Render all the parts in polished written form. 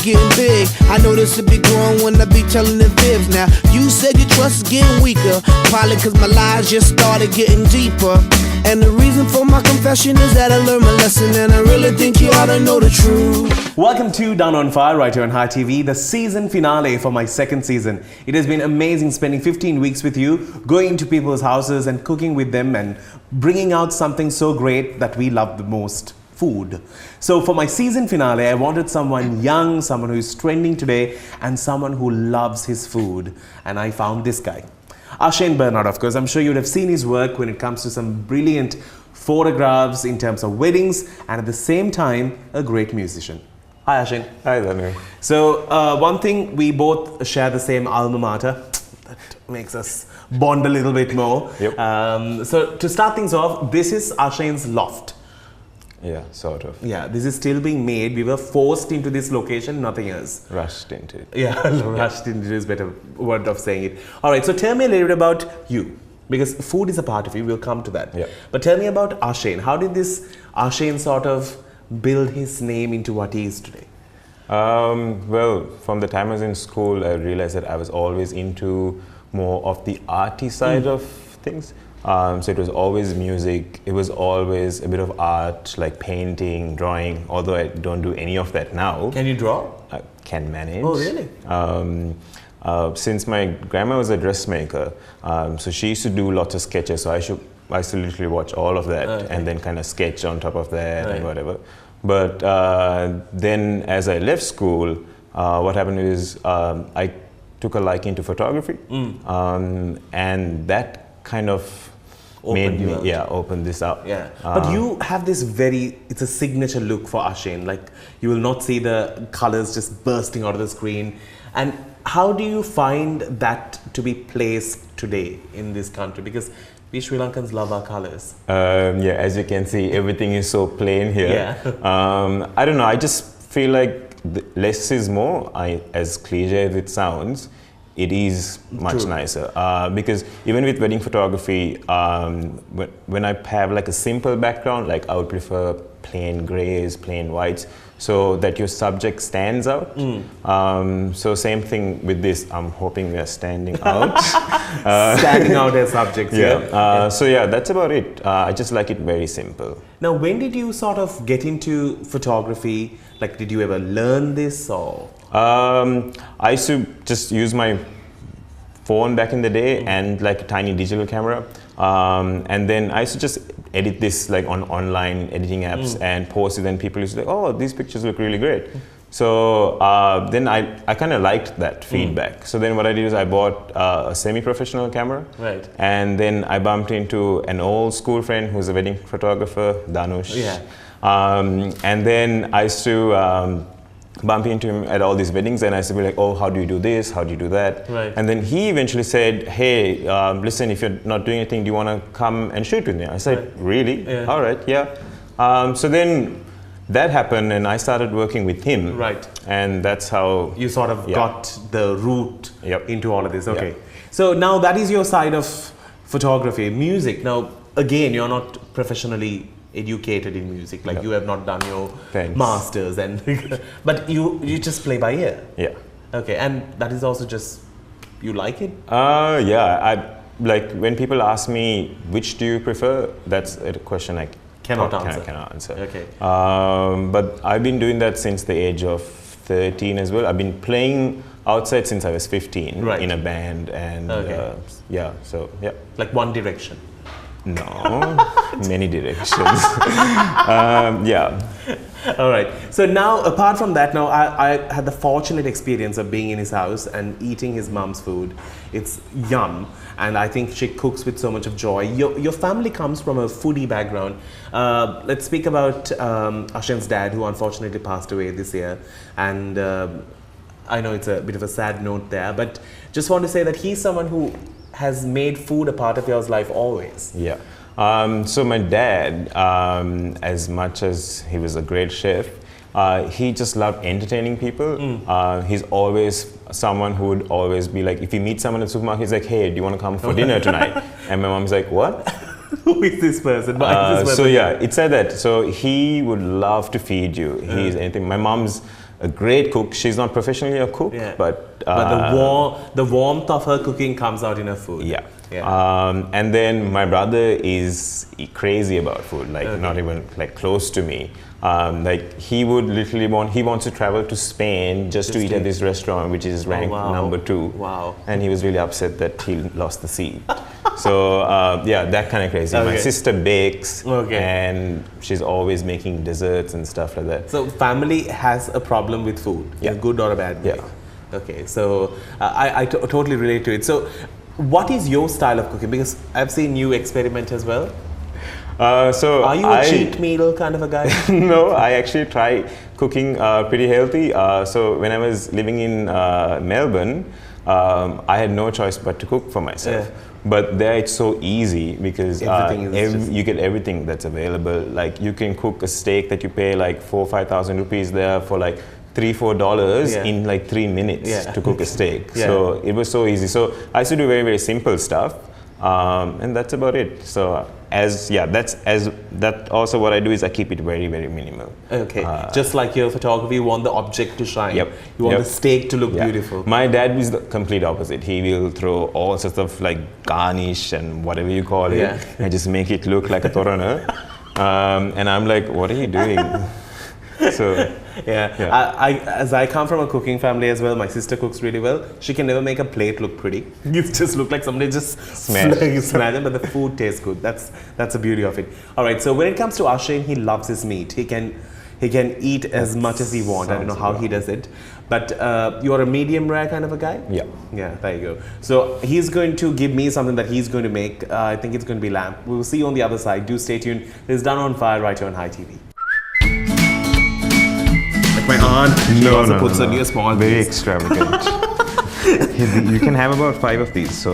is getting big. I know this will be growing when I be telling the fibs. Now, you said your trust is getting weaker, probably cause my lies just started getting deeper. And the reason for my confession is that I learned my lesson, and I really think you ought to know the truth. Welcome to Danu on Fire right here on High TV, the season finale for my second season. It has been amazing spending 15 weeks with you, going to people's houses and cooking with them and bringing out something so great that we love the most. Food. So for my season finale, I wanted someone young, someone who is trending today, and someone who loves his food. And I found this guy. Ashane Bernard, of course. I'm sure you would have seen his work when it comes to some brilliant photographs in terms of weddings, and at the same time, a great musician. Hi, Ashane. Hi, Danu. So one thing, we both share the same alma mater. That makes us bond a little bit more. Yep. So to start things off, this is Ashane's loft. Yeah, sort of. Yeah, this is still being made. We were forced into this location, nothing else. Rushed into it. Yeah, rushed into is better word of saying it. All right, so tell me a little bit about you, because food is a part of you. We'll come to that. Yeah. But tell me about Ashane. How did this Ashane sort of build his name into what he is today? Well, from the time I was in school, I realized that I was always into more of the arty side of things. So it was always music, it was always a bit of art, like painting, drawing, although I don't do any of that now. Can you draw? I can manage. Oh, really? Since my grandma was a dressmaker, so she used to do lots of sketches, so I used to literally watch all of that and then kind of sketch on top of that and whatever. But then as I left school, what happened is I took a liking to photography, and that kind of opened this up. Yeah, but you have this it's a signature look for Ashane. Like, you will not see the colors just bursting out of the screen. And how do you find that to be placed today in this country? Because we Sri Lankans love our colors. Yeah, as you can see, everything is so plain here. Yeah. I don't know, I just feel like less is more, as cliche as it sounds. It is much nicer because even with wedding photography, when I have like a simple background, like I would prefer plain grays, plain whites, so that your subject stands out. So same thing with this. I'm hoping we are standing out. Standing out as subjects. So yeah, that's about it. I just like it very simple. Now, when did you sort of get into photography? Like, did you ever learn this or? I used to just use my phone back in the day and like a tiny digital camera, and then I used to just edit this like on online editing apps and post it, and people used to say, oh, these pictures look really great. So then I kind of liked that feedback. So then what I did is I bought a semi-professional camera, and then I bumped into an old school friend who's a wedding photographer, Danu. And then I used to bump into him at all these weddings, and I used to be like, oh, how do you do this? How do you do that? And then he eventually said, hey, listen, if you're not doing anything, do you want to come and shoot with me? I said, really? All right, yeah. So then that happened, and I started working with him. And that's how you sort of got the route into all of this. Okay. So now that is your side of photography. Music. Now, again, you're not professionally educated in music, like you have not done your masters, and but you just play by ear. Okay, and that is also just, you like it? Yeah, I like when people ask me which do you prefer, that's a question I cannot answer. Okay. But I've been doing that since the age of 13 as well. I've been playing outside since I was 15 in a band, and like One Direction. No, many directions. All right. So now, apart from that, now I had the fortunate experience of being in his house and eating his mom's food. It's yum, and I think she cooks with so much of joy. Your family comes from a foodie background. Let's speak about Ashane's dad, who unfortunately passed away this year, and I know it's a bit of a sad note there, but just want to say that he's someone who has made food a part of your life always. So my dad, as much as he was a great chef, he just loved entertaining people. He's always someone who would always be like, if you meet someone at the supermarket, he's like, hey, do you want to come for dinner tonight? And my mom's like, what? Who is this person? So yeah, it's like that. So he would love to feed you. He's anything. My mom's a great cook. She's not professionally a cook, but the warmth of her cooking comes out in her food. Yeah. And then my brother is crazy about food, like not even like close to me. Like he would literally he wants to travel to Spain just to eat at this restaurant, which is ranked number 2. Wow. And he was really upset that he lost the seat. So yeah, that kind of crazy. My sister bakes and she's always making desserts and stuff like that. So family has a problem with food, a good or a bad way. Okay, so I totally relate to it. So what is your style of cooking? Because I've seen you experiment as well. So are you a cheat meal kind of a guy? No, I actually try cooking pretty healthy. So when I was living in Melbourne, I had no choice but to cook for myself. But there it's so easy because you get everything that's available. Like you can cook a steak that you pay like 4,000 or 5,000 rupees there for like $3-4 in like 3 minutes to cook a steak. So it was so easy. So I used to do very, very simple stuff. And that's about it. So that also what I do is I keep it very, very minimal. Okay, just like your photography, you want the object to shine. You want the steak to look beautiful. My dad is the complete opposite. He will throw all sorts of like garnish and whatever you call it and just make it look like a torana. And I'm like, what are you doing? So as I come from a cooking family as well, my sister cooks really well. She can never make a plate look pretty. It just look like somebody just smashed it, but the food tastes good. That's the beauty of it. All right, so when it comes to Ashane, he loves his meat. He can eat as much as he wants. I don't know how he does it, but you're a medium rare kind of a guy. Yeah, there you go. So he's going to give me something that he's going to make. I think it's going to be lamb. We'll see you on the other side. Do stay tuned. This is Danu on Fire right here on High TV. My aunt, she also puts on your small very extravagant. You can have about 5 of these, so.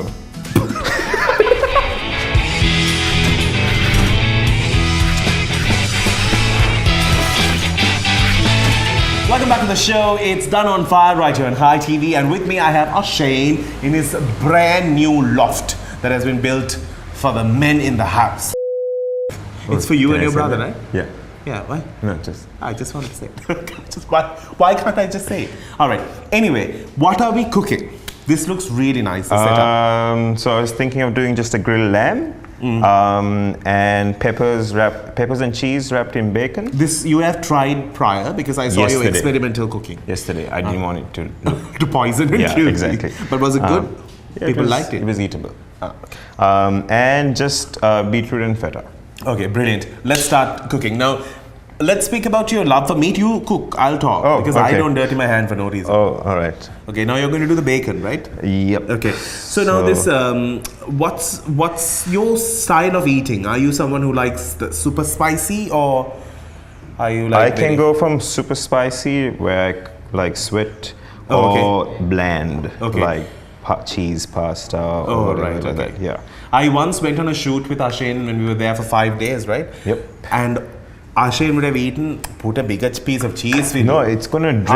Welcome back to the show. It's Danu on Fire right here on High TV, and with me I have Ashane in his brand new loft that has been built for the men in the house. It's for you and your brother, right? Yeah. Yeah, why? No, I just wanted to say it. Why can't I just say it? All right. Anyway, what are we cooking? This looks really nice. The setup. So I was thinking of doing just a grilled lamb and peppers and cheese wrapped in bacon. This you have tried prior because I saw you experimental cooking. Yesterday, I didn't want it to to poison and kill. Exactly. But was it good? People liked it. It was eatable. And just beetroot and feta. Okay, brilliant. Let's start cooking. Now, let's speak about your love for meat. You cook, I'll talk. Because I don't dirty my hand for no reason. Oh, all right. Okay, now you're going to do the bacon, right? Yep. Okay. So now this, what's your style of eating? Are you someone who likes the super spicy or are you like... I can go from super spicy where I like sweat or bland like cheese pasta or whatever like that. Yeah. I once went on a shoot with Ashane when we were there for 5 days, right? Yep. And Ashane would have put a bigger piece of cheese with it's gonna drip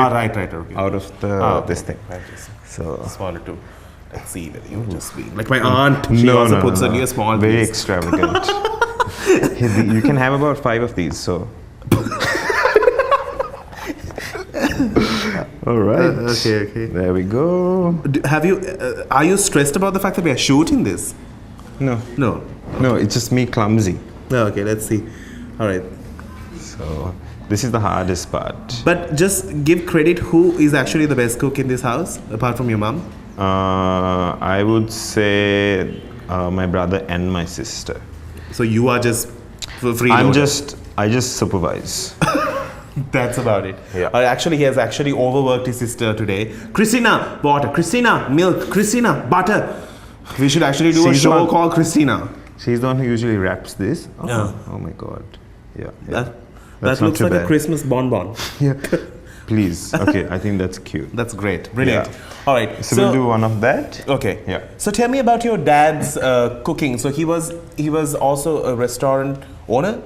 out of the this thing. Right. So just wanted to see whether you just be like my aunt. She also puts on your small piece. Very extravagant. You can have about 5 of these. So. All right. Okay. There we go. Have you? Are you stressed about the fact that we are shooting this? No. No, it's just me clumsy. Okay, let's see. All right. So this is the hardest part. But just give credit. Who is actually the best cook in this house, apart from your mom? I would say my brother and my sister. So you are just free. I just supervise. That's about it. Yeah. Actually, he has actually overworked his sister today. Christina, water. Christina, milk. Christina, butter. We should actually do a show called Christina. She's the one who usually wraps this. Oh my God. Yeah. That looks like a Christmas bonbon. Yeah. Please. Okay, I think that's cute. That's great. Brilliant. Yeah. All right. So we'll do one of that. Okay. Yeah. So tell me about your dad's cooking. So he was also a restaurant owner?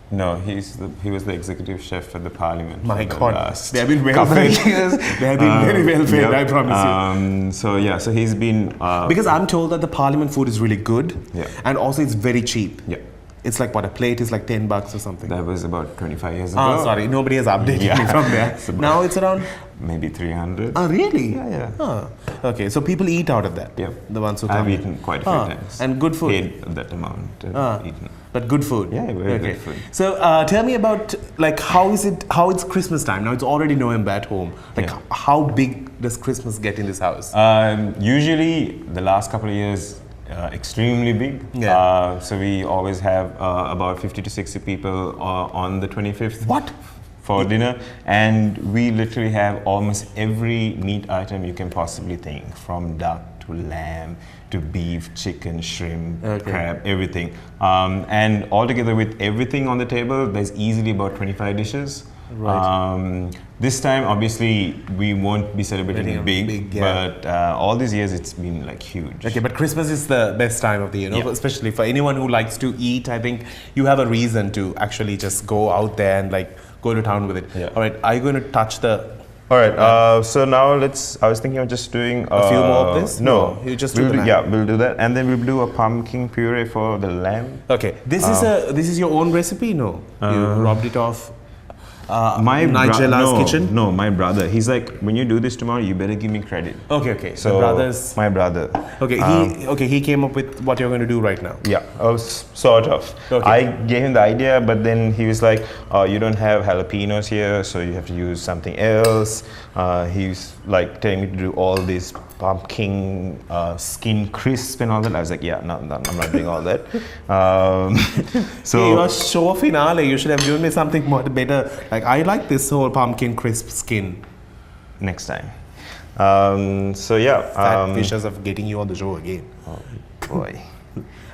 No, he was the executive chef at the Parliament. My God, they have been well fed. They have been very well fed, I promise you. So he's been... because I'm told that the Parliament food is really good, yeah, and also it's very cheap. Yeah. It's like what, a plate is like $10 or something. That was about 25 years ago. Oh, sorry, nobody has updated me from there. Now it's around. Maybe 300. Oh, really? Yeah. Oh, okay, so people eat out of that. Yeah. The ones who I've come. eaten quite a few times. And good food. Paid that amount. Eaten. But good food. Yeah, very good food. So tell me about like how it's Christmas time now. It's already November at home. Like how big does Christmas get in this house? Usually, the last couple of years, extremely big. Yeah. So we always have about 50 to 60 people on the 25th. What? For dinner, and we literally have almost every meat item you can possibly think, from duck to lamb to beef, chicken, shrimp, crab, everything. And altogether with everything on the table, there's easily about 25 dishes. Right. This time, obviously, we won't be celebrating big, but all these years it's been like huge. Okay, but Christmas is the best time of the year, especially for anyone who likes to eat. I think you have a reason to actually just go out there and like go to town with it. Yeah. All right, are you going to touch the? All right. So now I was thinking of just doing a few more of this. No, you just we'll we'll do that, and then we'll do a pumpkin puree for the lamb. Okay, this is your own recipe. No, you robbed it off. Nigella's kitchen? No, my brother. He's like, when you do this tomorrow, you better give me credit. Okay. So my brother. Okay, he came up with what you're going to do right now. Yeah, sort of. Okay. I gave him the idea, but then he was like, you don't have jalapenos here, so you have to use something else. He's like telling me to do all this pumpkin skin crisp and all that. I was like, yeah, no, I'm not doing all that. So your show finale, you should have given me something more better. Like, I like this whole pumpkin crisp skin. Next time. Fat fishes of getting you on the show again. Oh boy.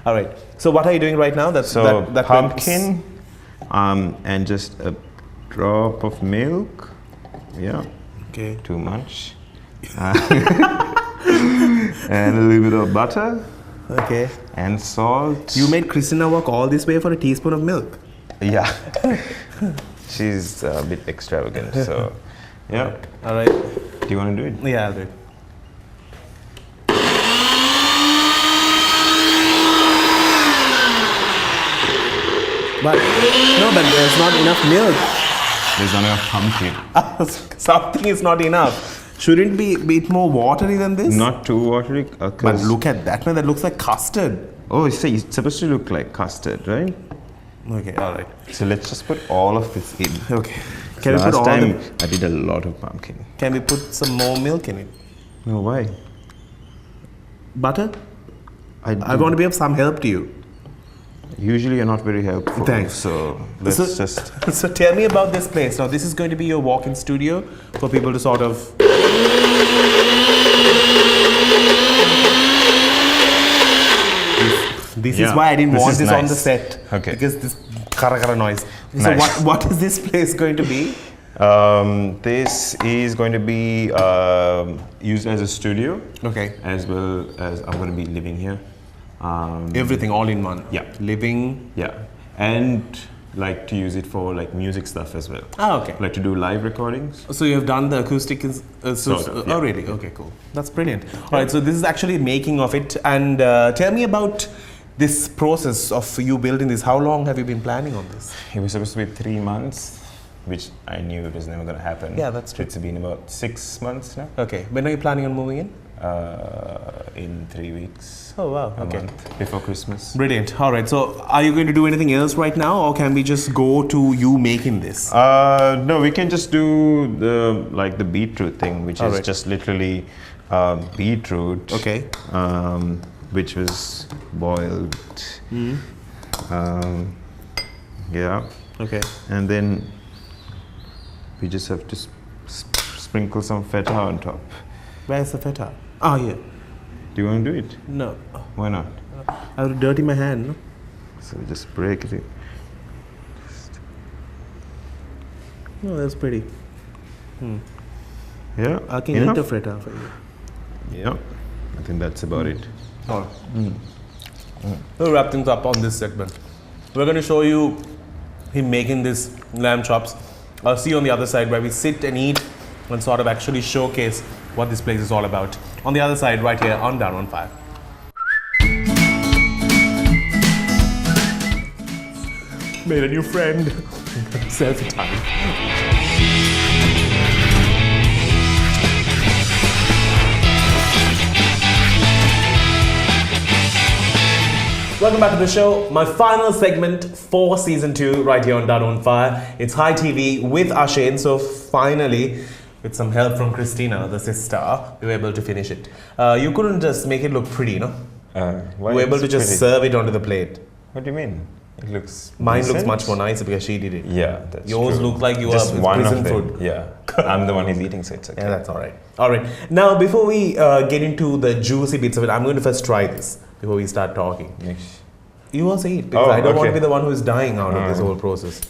All right. So what are you doing right now? That pumpkin, and just a drop of milk. Yeah. Okay. Too much. And a little bit of butter. Okay. And salt. You made Christina walk all this way for a teaspoon of milk. Yeah. She's a bit extravagant, so yeah. All right. Do you want to do it? Yeah, I'll do it. But there's not enough milk. There's not enough pumpkin. Something is not enough. Shouldn't be a bit more watery than this? Not too watery. But look at that, man. That looks like custard. Oh, it's supposed to look like custard, right? Okay, all right. So let's just put all of this in. Okay. Last time I did a lot of pumpkin. Can we put some more milk in it? No, why? Butter? I want to be of some help to you. Usually you're not very helpful. Thanks. So let's just... So tell me about this place. Now, this is going to be your walk-in studio for people to sort of... This is why I didn't want this on the set. Okay. Because this kara noise. Nice. So what is this place going to be? This is going to be used as a studio. Okay. As well as I'm going to be living here. Everything all in one. Yeah. Living. Yeah. And like to use it for like music stuff as well. Ah, okay. Like to do live recordings. So you have done the acoustic. Sort of, yeah. Oh, really? Okay, cool. That's brilliant. All right. So this is actually making of it. And tell me about this process of you building this. How long have you been planning on this? It was supposed to be 3 months, which I knew it was never going to happen. Yeah, that's true. It's been about 6 months now. Okay. When are you planning on moving in? In 3 weeks. Oh, wow. A month before Christmas. Brilliant. All right. So are you going to do anything else right now, or can we just go to you making this? No, we can just do the beetroot thing, which is just literally beetroot. Okay. Which was boiled. Yeah. Okay. And then we just have to sprinkle some feta on top. Where's the feta? Oh, yeah. Do you want to do it? No. Why not? I will dirty my hand, no? So we just break it. Oh, that's pretty. Yeah. I can eat the feta for you. Yeah. I think that's about it. All right. We'll wrap things up on this segment. We're going to show you him making this lamb chops. I'll see you on the other side where we sit and eat and sort of actually showcase what this place is all about. On the other side, right here on Danu on Fire. Made a new friend. Selfie time. Welcome back to the show. My final segment for season 2 right here on Danu on Fire. It's High TV with Ashane. So finally, with some help from Christina, the sister, we were able to finish it. You couldn't just make it look pretty, no? Why We were able to it's just pretty? serve it onto the plate. What do you mean? It looks. Mine looks decent? much more nicer because she did it. Yeah, that's Yours true. look like you Just are one prison of them. food. Yeah, I'm the one who's eating, so it's okay. Yeah, that's all right. All right. Now, before we get into the juicy bits of it, I'm going to first try this before we start talking. Next. You also eat because Oh, I don't want to okay. be the one who's dying out of this whole process.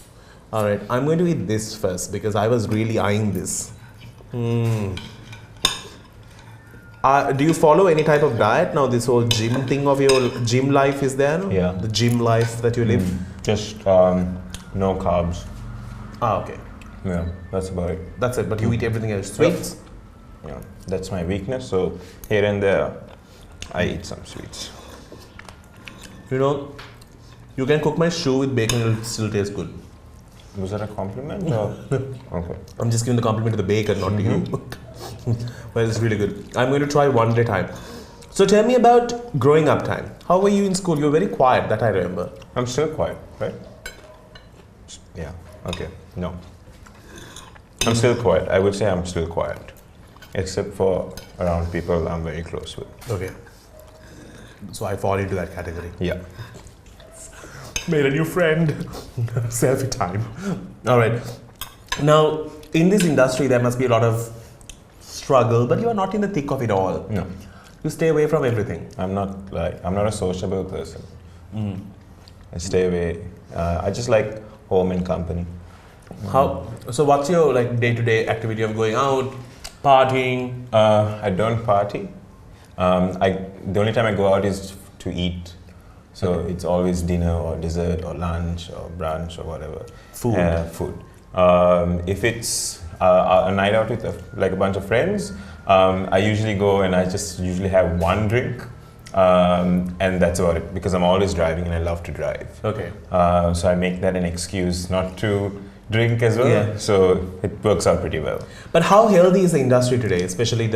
All right. I'm going to eat this first because I was really eyeing this. Do you follow any type of diet now? This whole gym thing of your gym life is there? No? Yeah. The gym life that you live. Just no carbs. Ah, okay. Yeah, that's about it. That's it. But you eat everything else. Sweets. Yeah, that's my weakness. So here and there, I eat some sweets. You know, you can cook my shoe with bacon; it'll still taste good. Was that a compliment? Or? Okay. I'm just giving the compliment to the bacon, not to you. Well, it's really good. I'm going to try one at a time. So tell me about growing up time. How were you in school? You were very quiet, that I remember. I'm still quiet, right? Yeah. Okay. No. I'm still quiet. I would say I'm still quiet, except for around people I'm very close with. Okay. So I fall into that category. Yeah. Made a new friend. Selfie time. All right. Now, in this industry, there must be a lot of struggle, but you are not in the thick of it all. No. You stay away from everything. I'm not a sociable person. I stay away. I just like home and company. So what's your like day-to-day activity of going out, partying? I don't party. The only time I go out is to eat. So it's always dinner or dessert or lunch or brunch or whatever. Food. Food. If it's a night out with a bunch of friends, I usually go and I just usually have one drink. And that's about it because I'm always driving and I love to drive. Okay. So I make that an excuse not to drink as well. Yeah. So it works out pretty well. But how healthy is the industry today, especially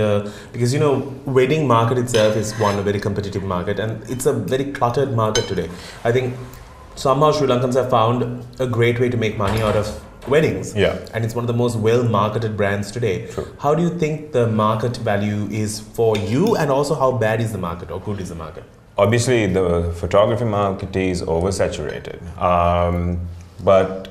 because you know, wedding market itself is a very competitive market and it's a very cluttered market today. I think somehow Sri Lankans have found a great way to make money out of weddings. Yeah. And it's one of the most well-marketed brands today. True. How do you think the market value is for you and also how bad is the market or good is the market? Obviously, the photography market is oversaturated. But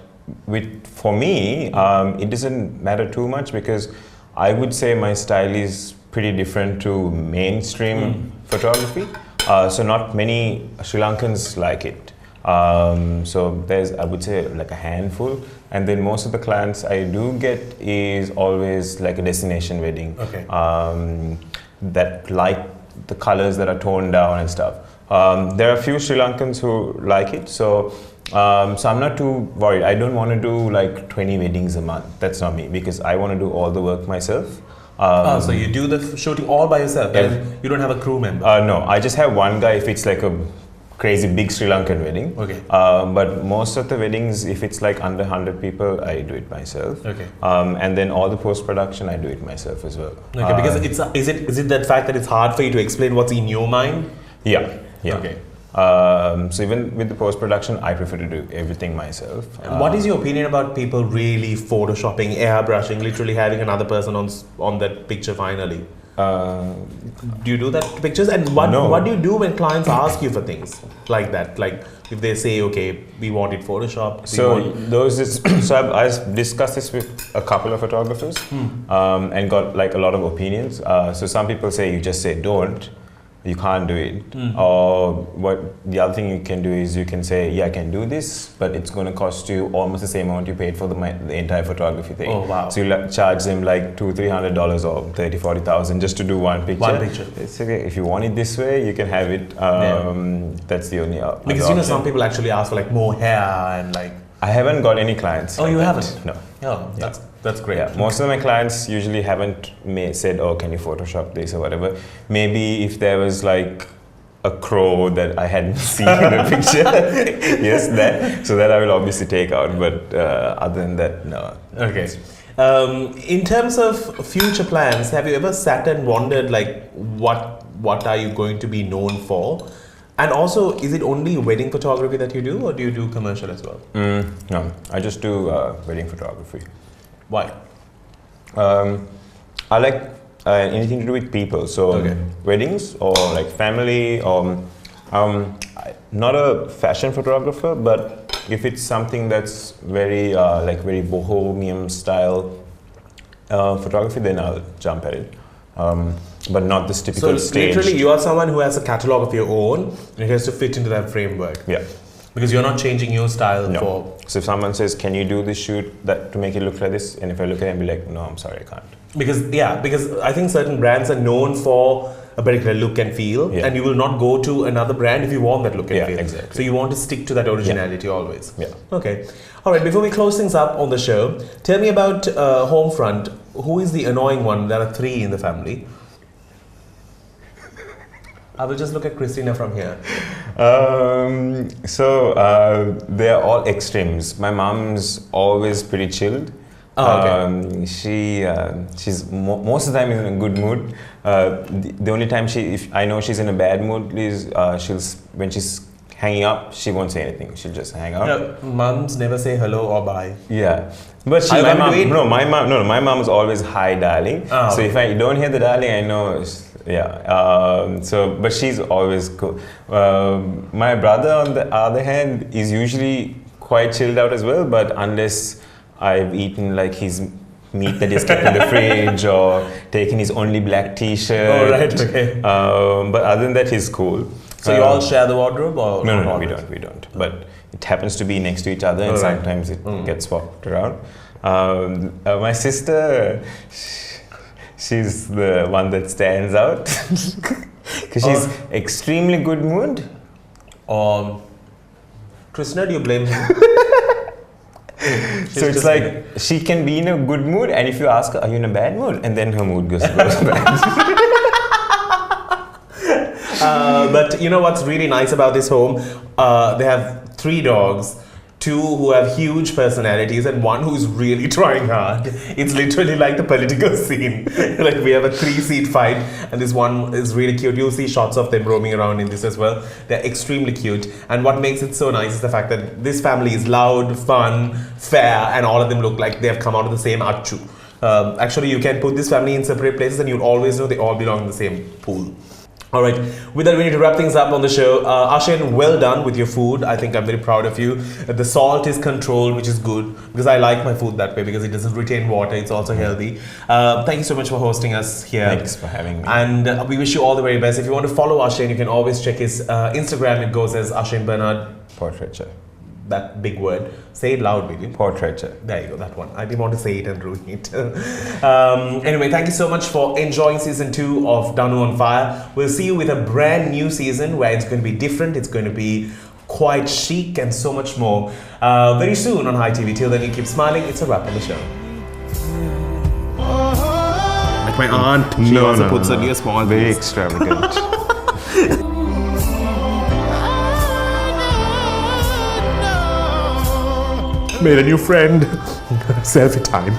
for me, it doesn't matter too much because I would say my style is pretty different to mainstream photography. So not many Sri Lankans like it. So there's, I would say, like a handful. And then most of the clients I do get is always like a destination wedding. Okay. That like the colors that are toned down and stuff. There are a few Sri Lankans who like it. So I'm not too worried. I don't want to do like 20 weddings a month. That's not me because I want to do all the work myself. So you do the shooting all by yourself? Yeah. And you don't have a crew member? No, I just have one guy if it's like a crazy big Sri Lankan wedding. Okay. But most of the weddings, if it's like under 100 people, I do it myself. Okay. And then all the post-production, I do it myself as well. Okay, because is it that fact that it's hard for you to explain what's in your mind? Yeah. Okay. So even with the post-production, I prefer to do everything myself. And what is your opinion about people really photoshopping, airbrushing, literally having another person on that picture finally? Do you do that to pictures? And No. what do you do when clients ask you for things like that? Like if they say, okay, we want it photoshopped. So I've discussed this with a couple of photographers and got like a lot of opinions. So some people say you just say don't. You can't do it. Or what the other thing you can do is you can say, yeah, I can do this, but it's going to cost you almost the same amount you paid for the entire photography thing. Oh, wow. So you charge them like $200-$300 or $30,000-$40,000 just to do one picture. One picture. It's okay. If you want it this way, you can have it. That's the only other Because you know option. some people actually ask for like more hair and like. I haven't got any clients. Oh, like you that. haven't? No. Oh, that's great. Yeah, most of my clients usually haven't said, oh, can you Photoshop this or whatever. Maybe if there was like a crow that I hadn't seen in the picture. Yes, that. So that I will obviously take out. But other than that, no. Okay. In terms of future plans, have you ever sat and wondered like what are you going to be known for? And also, is it only wedding photography that you do, or do you do commercial as well? No, I just do wedding photography. Why? I like anything to do with people. So weddings or like family. Not a fashion photographer, but if it's something that's very very bohemian style photography, then I'll jump at it. But not this typical So stage. literally, you are someone who has a catalog of your own, and it has to fit into that framework. Yeah. Because you're not changing your style for. So if someone says, "Can you do this shoot that to make it look like this?" and if I look at it and be like, "No, I'm sorry, I can't." Because I think certain brands are known for a particular look and feel, and you will not go to another brand if you want that look and feel. Exactly. So you want to stick to that originality always. Yeah. Okay. All right. Before we close things up on the show, tell me about Homefront. Who is the annoying one? There are 3 in the family. I will just look at Christina from here. They're all extremes. My mom's always pretty chilled. She's most of the time in a good mood. The only time if I know she's in a bad mood is when she's hanging up, she won't say anything. She'll just hang up. No, mums never say hello or bye. Yeah, but my mom is always hi, darling. So if I don't hear the darling, I know. But she's always cool. My brother, on the other hand, is usually quite chilled out as well. But unless I've eaten like his meat that he's kept in the fridge or taken his only black T-shirt. Oh, right, okay. But other than that, he's cool. So you all share the wardrobe, or no, we don't. But it happens to be next to each other, and sometimes it gets swapped around. My sister, she's the one that stands out because she's extremely good mood. Krishna, do you blame him? So it's like she can be in a good mood, and if you ask her, "Are you in a bad mood?" and then her mood goes bad. But you know what's really nice about this home? They have 3 dogs. 2 who have huge personalities and 1 who's really trying hard. It's literally like the political scene. Like we have a 3-seat fight, and this one is really cute. You'll see shots of them roaming around in this as well. They're extremely cute, and what makes it so nice is the fact that this family is loud, fun, fair, and all of them look like they have come out of the same achu. Actually, you can put this family in separate places and you'll always know they all belong in the same pool. All right, with that, we need to wrap things up on the show. Ashane, well done with your food. I think I'm very proud of you. The salt is controlled, which is good, because I like my food that way, because it doesn't retain water. It's also healthy. Thank you so much for hosting us here. Thanks for having me. And we wish you all the very best. If you want to follow Ashane, you can always check his Instagram. It goes as Ashane Bernard. Portraiture. That big word. Say it loud, baby. Portraiture. There you go, that one. I didn't want to say it and ruin it. Anyway, thank you so much for enjoying season 2 of Danu on Fire. We'll see you with a brand new season where it's going to be different. It's going to be quite chic and so much more. Very soon on High TV. Till then, you keep smiling. It's a wrap on the show. Like my aunt. She also puts on your small very extravagant. Made a new friend. Selfie time.